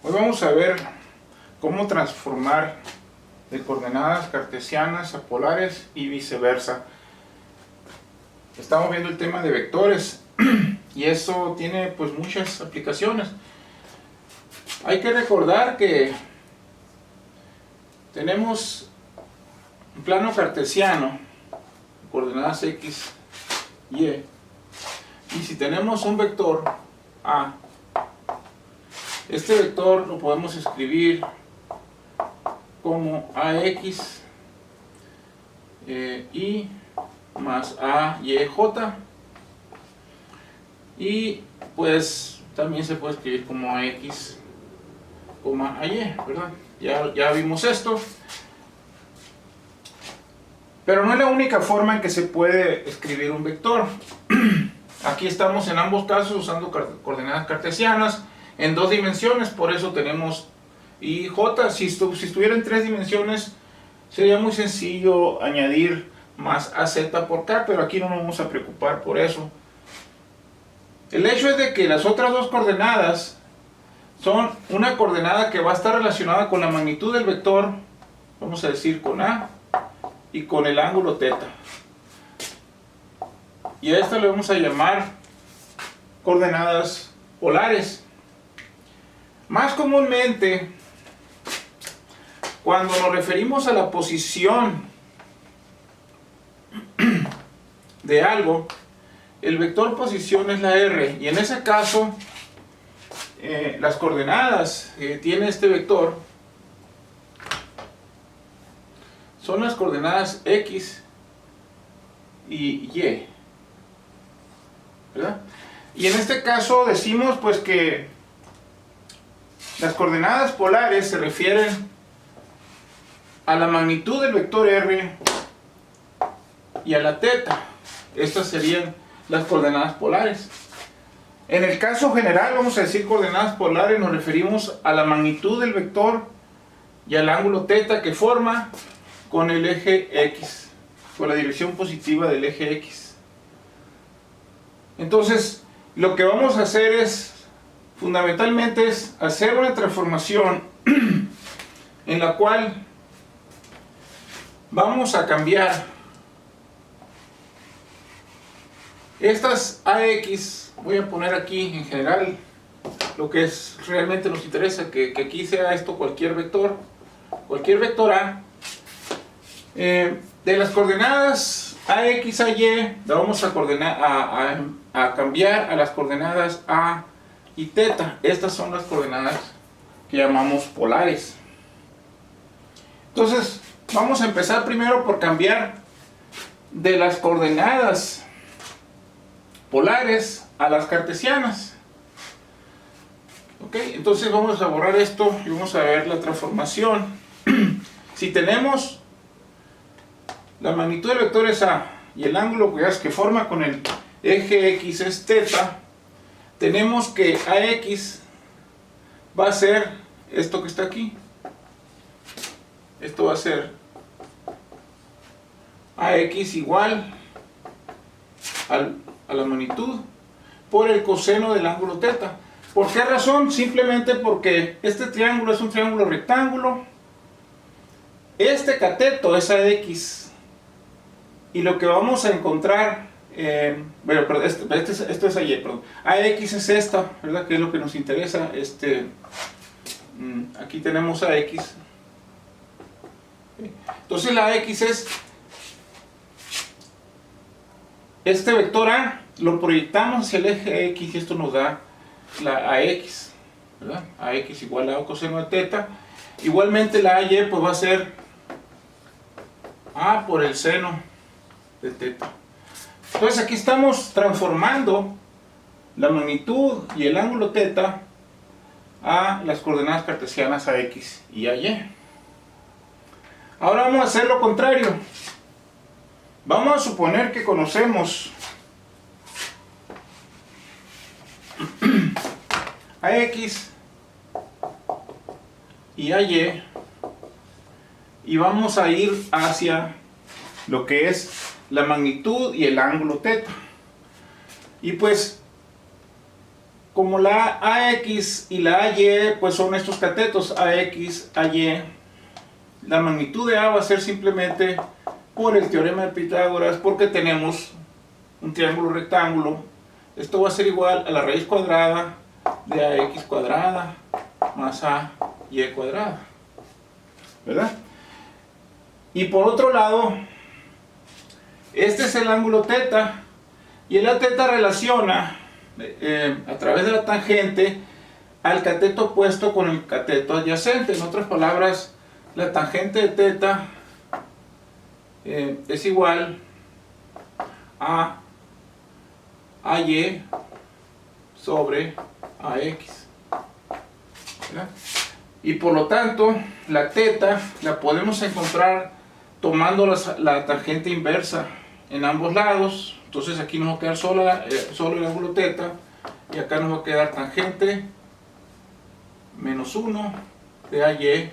Hoy vamos a ver cómo transformar de coordenadas cartesianas a polares y viceversa. Estamos viendo el tema de vectores y eso tiene pues muchas aplicaciones. Hay que recordar que tenemos un plano cartesiano, coordenadas x, y, y si tenemos un vector a, este vector lo podemos escribir como ax y más ayj, y pues también se puede escribir como ax, ay, ¿verdad? Ya vimos esto. Pero no es la única forma en que se puede escribir un vector. Aquí estamos en ambos casos usando coordenadas cartesianas en dos dimensiones, por eso tenemos y j. Si estuviera en tres dimensiones sería muy sencillo añadir más az por k, pero aquí no nos vamos a preocupar por eso. El hecho es de que las otras dos coordenadas son una coordenada que va a estar relacionada con la magnitud del vector, vamos a decir con a, y con el ángulo θ. Y a esta le vamos a llamar coordenadas polares. Más comúnmente, cuando nos referimos a la posición de algo, el vector posición es la r, y en ese caso las coordenadas que tiene este vector son las coordenadas x y y, ¿verdad? Y en este caso decimos pues que las coordenadas polares se refieren a la magnitud del vector r y a la θ. Estas serían las coordenadas polares. En el caso general, vamos a decir coordenadas polares, nos referimos a la magnitud del vector y al ángulo θ que forma con el eje x, con la dirección positiva del eje x. Entonces, lo que vamos a hacer es, fundamentalmente, es hacer una transformación en la cual vamos a cambiar estas ax, voy a poner aquí en general lo que realmente nos interesa, que aquí sea esto cualquier vector a, de las coordenadas ax a y, la vamos a cambiar a las coordenadas a y θ. Estas son las coordenadas que llamamos polares. Entonces vamos a empezar primero por cambiar de las coordenadas polares a las cartesianas. Ok, entonces vamos a borrar esto y vamos a ver la transformación. Si tenemos la magnitud del vector es a y el ángulo que forma con el eje x es θ, tenemos que ax va a ser esto que está aquí. Esto va a ser ax igual a la magnitud por el coseno del ángulo θ. ¿Por qué razón? Simplemente porque este triángulo es un triángulo rectángulo, este cateto es ax, y lo que vamos a encontrar, bueno, perdón, esto es y, perdón, ax es esta, ¿verdad? Que es lo que nos interesa. Aquí tenemos ax. Entonces la ax es este vector a, lo proyectamos hacia el eje x y esto nos da la ax, ¿verdad? Ax igual a coseno de θ. Igualmente la ay pues va a ser a por el seno de θ. Entonces aquí estamos transformando la magnitud y el ángulo θ a las coordenadas cartesianas a x y a y. Ahora vamos a hacer lo contrario. Vamos a suponer que conocemos a x y a y vamos a ir hacia lo que es la magnitud y el ángulo θ. Y pues como la AX y la AY pues son estos catetos AX, AY, la magnitud de A va a ser simplemente por el teorema de Pitágoras, porque tenemos un triángulo rectángulo. Esto va a ser igual a la raíz cuadrada de AX cuadrada más AY cuadrada, ¿verdad? Y por otro lado, este es el ángulo θ, y el θ relaciona a través de la tangente al cateto opuesto con el cateto adyacente. En otras palabras, la tangente de θ es igual a AY sobre AX, ¿verdad? Y por lo tanto, la θ la podemos encontrar tomando la tangente inversa en ambos lados. Entonces aquí nos va a quedar solo el ángulo θ, y acá nos va a quedar tangente menos 1 de AY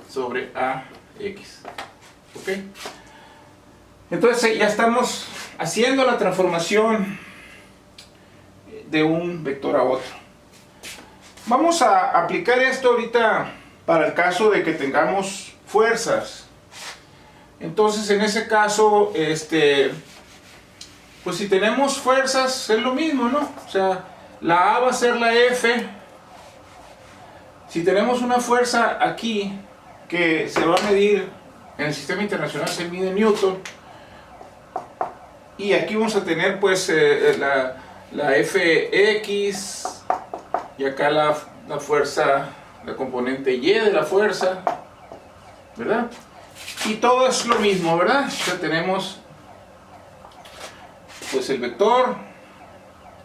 sobre AX. ¿Ok? Entonces ya estamos haciendo la transformación de un vector a otro. Vamos a aplicar esto ahorita para el caso de que tengamos fuerzas. Entonces en ese caso, pues si tenemos fuerzas es lo mismo, ¿no? O sea, la A va a ser la F. Si tenemos una fuerza aquí que se va a medir en el sistema internacional, se mide en Newton, y aquí vamos a tener pues la Fx, y acá la fuerza, la componente Y de la fuerza, ¿verdad? Y todo es lo mismo, ¿verdad? O sea, tenemos pues el vector,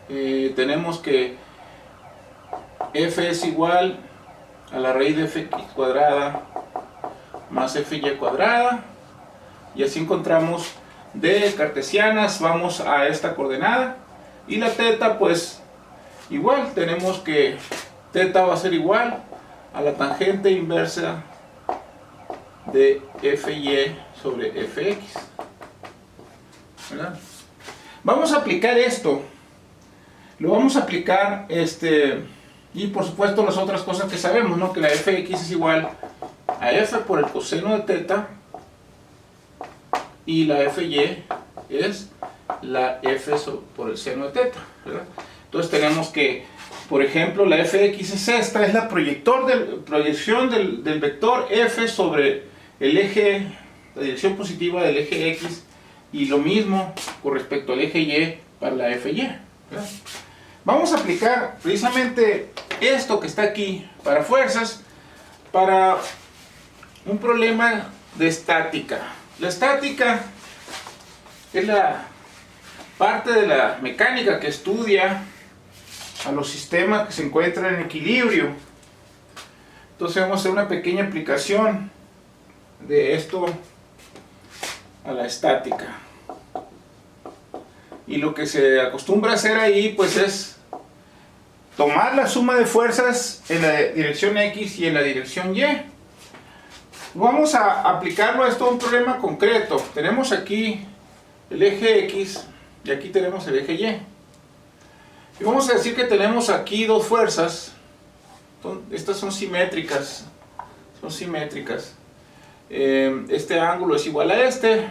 tenemos que F es igual a la raíz de Fx cuadrada más Fy cuadrada, y así encontramos de cartesianas, vamos a esta coordenada, y la θ pues igual, tenemos que θ va a ser igual a la tangente inversa de Fy sobre Fx, ¿verdad? Vamos a aplicar esto, lo vamos a aplicar y por supuesto las otras cosas que sabemos, ¿no? Que la Fx es igual a F por el coseno de θ, y la Fy es la F por el seno de θ, ¿verdad? Entonces tenemos que, por ejemplo, la Fx es esta, es la proyección del vector F sobre el eje, la dirección positiva del eje X, y lo mismo con respecto al eje Y para la Fy, ¿verdad? Vamos a aplicar precisamente esto que está aquí para fuerzas, para un problema de estática. La estática es la parte de la mecánica que estudia a los sistemas que se encuentran en equilibrio. Entonces vamos a hacer una pequeña aplicación de esto a la estática. Y lo que se acostumbra a hacer ahí pues es tomar la suma de fuerzas en la dirección X y en la dirección Y. Vamos a aplicarlo a esto a un problema concreto. Tenemos aquí el eje X y aquí tenemos el eje Y. Y vamos a decir que tenemos aquí dos fuerzas. Estas son simétricas. Son simétricas. Este ángulo es igual a este.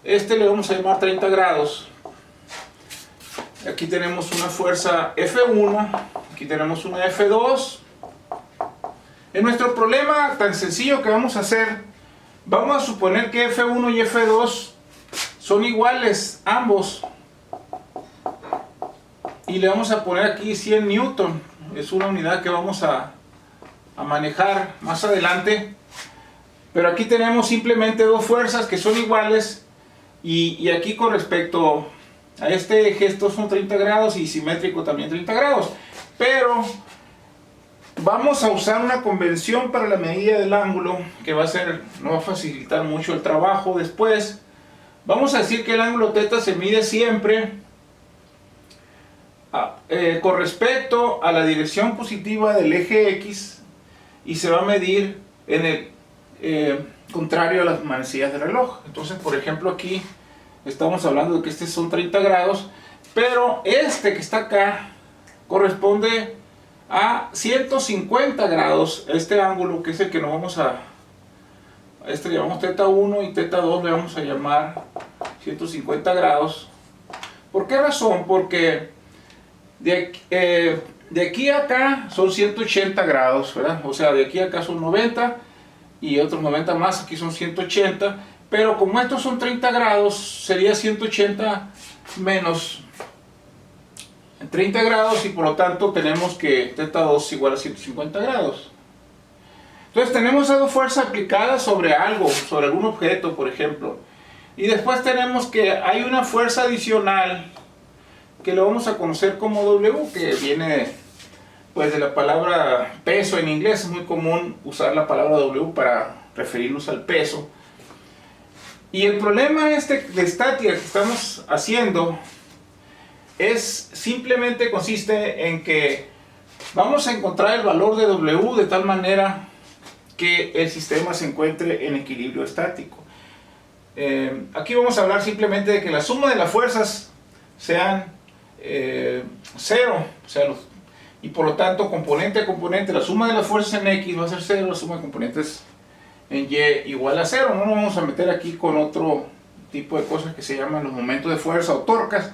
Este le vamos a llamar 30 grados. Aquí tenemos una fuerza F1. Aquí tenemos una F2. En nuestro problema tan sencillo que vamos a hacer, vamos a suponer que F1 y F2 son iguales ambos, y le vamos a poner aquí 100 Newton. Es una unidad que vamos a manejar más adelante, pero aquí tenemos simplemente dos fuerzas que son iguales, y aquí con respecto a este eje, estos son 30 grados y simétrico también 30 grados, pero vamos a usar una convención para la medida del ángulo que nos va a facilitar mucho el trabajo después. Vamos a decir que el ángulo θ se mide siempre con respecto a la dirección positiva del eje X, y se va a medir en el contrario a las manecillas del reloj. Entonces, por ejemplo, aquí estamos hablando de que estos son 30 grados, pero este que está acá corresponde a 150 grados. Este ángulo, que es el que nos vamos a este le llamamos θ1 y θ2 le vamos a llamar 150 grados. ¿Por qué razón? Porque de aquí a acá son 180 grados, ¿verdad? O sea, de aquí a acá son 90 y otros 90 más, aquí son 180, pero como estos son 30 grados, sería 180 menos 30 grados y por lo tanto tenemos que θ2 es igual a 150 grados. Entonces tenemos esas dos fuerzas aplicadas sobre algo, sobre algún objeto, por ejemplo. Y después tenemos que hay una fuerza adicional que lo vamos a conocer como W, que viene pues de la palabra peso en inglés. Es muy común usar la palabra W para referirnos al peso. Y el problema de estática que estamos haciendo es simplemente consiste en que vamos a encontrar el valor de W de tal manera que el sistema se encuentre en equilibrio estático. Aquí vamos a hablar simplemente de que la suma de las fuerzas sean cero, o sea, y por lo tanto componente a componente, la suma de las fuerzas en X va a ser cero, la suma de componentes en Y igual a cero. No nos vamos a meter aquí con otro tipo de cosas que se llaman los momentos de fuerza o torcas.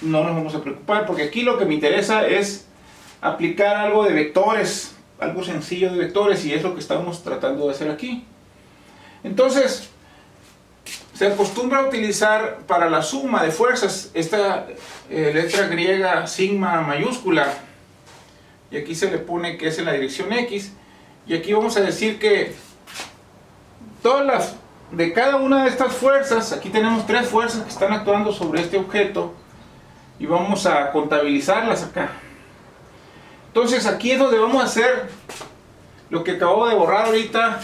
No nos vamos a preocupar porque aquí lo que me interesa es aplicar algo de vectores, algo sencillo de vectores, y es lo que estamos tratando de hacer aquí. Entonces se acostumbra a utilizar para la suma de fuerzas esta letra griega sigma mayúscula, y aquí se le pone que es en la dirección X, y aquí vamos a decir que de cada una de estas fuerzas, aquí tenemos tres fuerzas que están actuando sobre este objeto y vamos a contabilizarlas acá. Entonces aquí es donde vamos a hacer lo que acabo de borrar ahorita,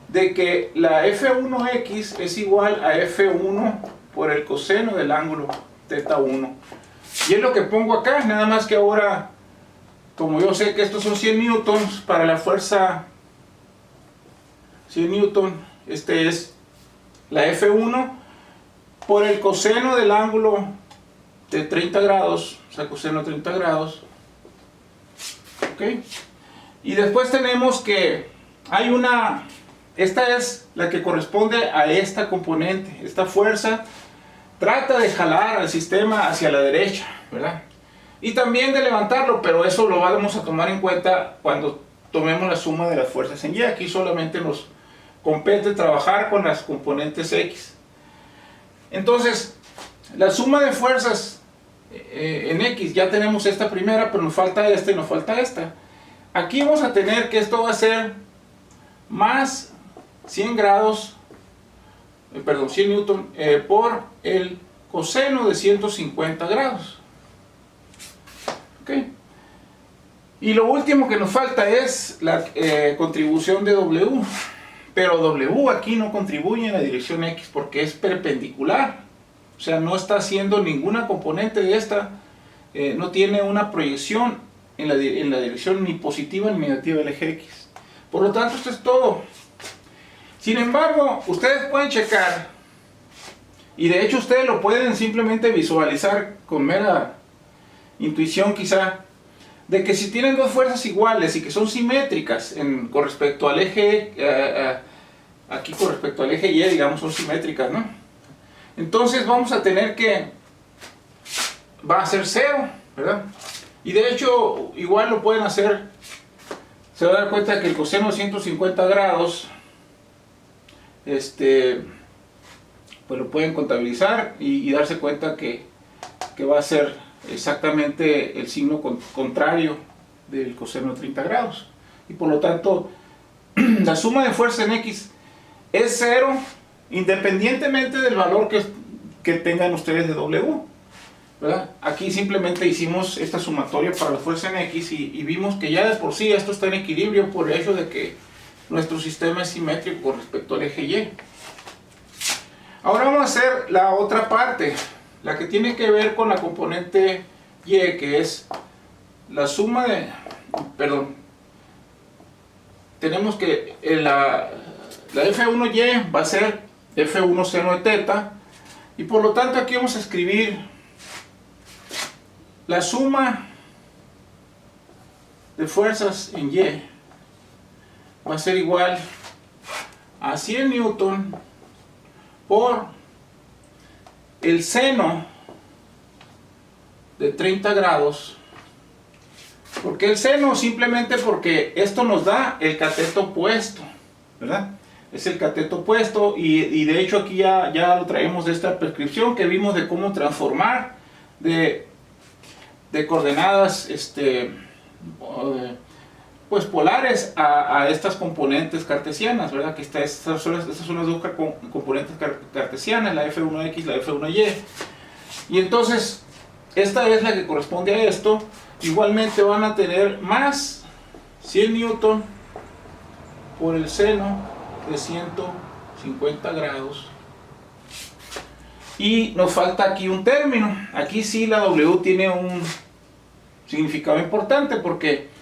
de que la F1X es igual a F1 por el coseno del ángulo θ1. Y es lo que pongo acá, nada más que ahora, como yo sé que estos son 100 newtons para la fuerza 100 newton, este es la F1 por el coseno del ángulo de 30 grados, o sea, coseno de 30 grados. ¿Okay? Y después tenemos que hay esta es la que corresponde a esta componente. Esta fuerza trata de jalar al sistema hacia la derecha, ¿verdad? Y también de levantarlo, pero eso lo vamos a tomar en cuenta cuando tomemos la suma de las fuerzas en Y. Aquí solamente nos compete trabajar con las componentes X. Entonces, la suma de fuerzas en X, ya tenemos esta primera, pero nos falta esta y nos falta esta. Aquí vamos a tener que esto va a ser más 100 grados, 100 newton por el coseno de 150 grados. ¿Okay? Y lo último que nos falta es la contribución de W. Pero W aquí no contribuye en la dirección X porque es perpendicular. O sea, no está haciendo ninguna componente de esta, no tiene una proyección en la dirección ni positiva ni negativa del eje X. Por lo tanto, esto es todo. Sin embargo, ustedes pueden checar, y de hecho ustedes lo pueden simplemente visualizar con mera intuición quizá, de que si tienen dos fuerzas iguales y que son simétricas con respecto al eje, aquí con respecto al eje Y, digamos, son simétricas, ¿no? Entonces vamos a tener que, va a ser cero, ¿verdad? Y de hecho, igual lo pueden hacer, se va a dar cuenta que el coseno de 150 grados, pues lo pueden contabilizar y darse cuenta que va a ser exactamente el signo contrario del coseno de 30 grados. Y por lo tanto, la suma de fuerza en X es cero, independientemente del valor que tengan ustedes de W, ¿verdad? Aquí simplemente hicimos esta sumatoria para la fuerza en X y vimos que ya de por sí esto está en equilibrio por el hecho de que nuestro sistema es simétrico con respecto al eje Y. Ahora vamos a hacer la otra parte, la que tiene que ver con la componente Y, que es la suma de, tenemos que la F1Y va a ser F1 seno de θ, y por lo tanto aquí vamos a escribir la suma de fuerzas en Y va a ser igual a 100 newton por el seno de 30 grados. ¿Por qué el seno? Simplemente porque esto nos da el cateto opuesto, ¿verdad? Es el cateto opuesto y de hecho aquí ya lo traemos de esta prescripción que vimos de cómo transformar de coordenadas pues polares a estas componentes cartesianas, ¿verdad? Que estas son las dos componentes cartesianas, la F1X, la F1Y. Y entonces, esta es la que corresponde a esto. Igualmente van a tener más 100 newton por el seno de 150 grados. Y nos falta aquí un término. Aquí sí la W tiene un significado importante porque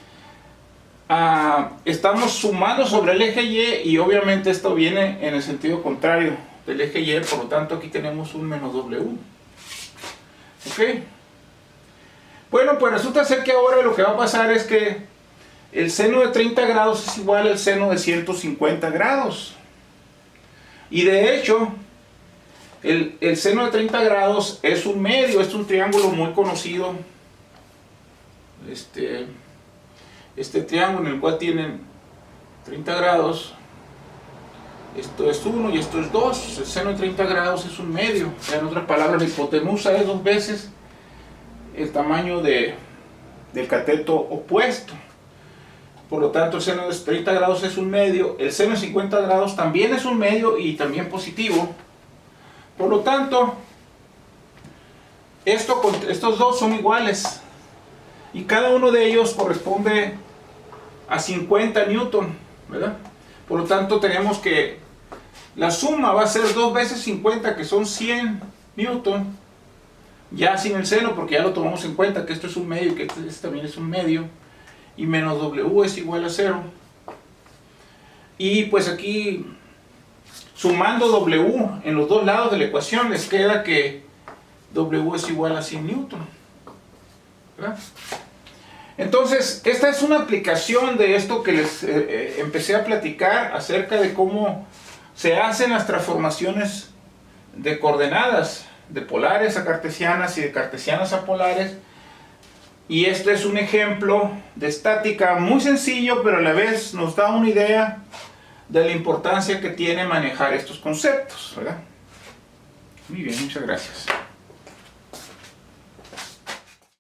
estamos sumando sobre el eje Y y obviamente esto viene en el sentido contrario del eje Y, por lo tanto aquí tenemos un menos W. ¿Ok? Bueno, pues resulta ser que ahora lo que va a pasar es que el seno de 30 grados es igual al seno de 150 grados. Y de hecho, el seno de 30 grados es un medio, es un triángulo muy conocido. Este triángulo en el cual tienen 30 grados, esto es 1 y esto es 2, el seno de 30 grados es un medio, en otras palabras la hipotenusa es 2 veces el tamaño del cateto opuesto, por lo tanto el seno de 30 grados es un medio, el seno de 50 grados también es un medio y también positivo, por lo tanto estos dos son iguales. Y cada uno de ellos corresponde a 50 newton, ¿verdad? Por lo tanto tenemos que la suma va a ser 2 veces 50, que son 100 newton, ya sin el seno, porque ya lo tomamos en cuenta que esto es un medio y que este también es un medio, y menos W es igual a 0. Y pues aquí, sumando W en los dos lados de la ecuación, les queda que W es igual a 100 newton, ¿verdad? Entonces, esta es una aplicación de esto que les empecé a platicar acerca de cómo se hacen las transformaciones de coordenadas, de polares a cartesianas y de cartesianas a polares. Y este es un ejemplo de estática muy sencillo, pero a la vez nos da una idea de la importancia que tiene manejar estos conceptos, ¿verdad? Muy bien, muchas gracias.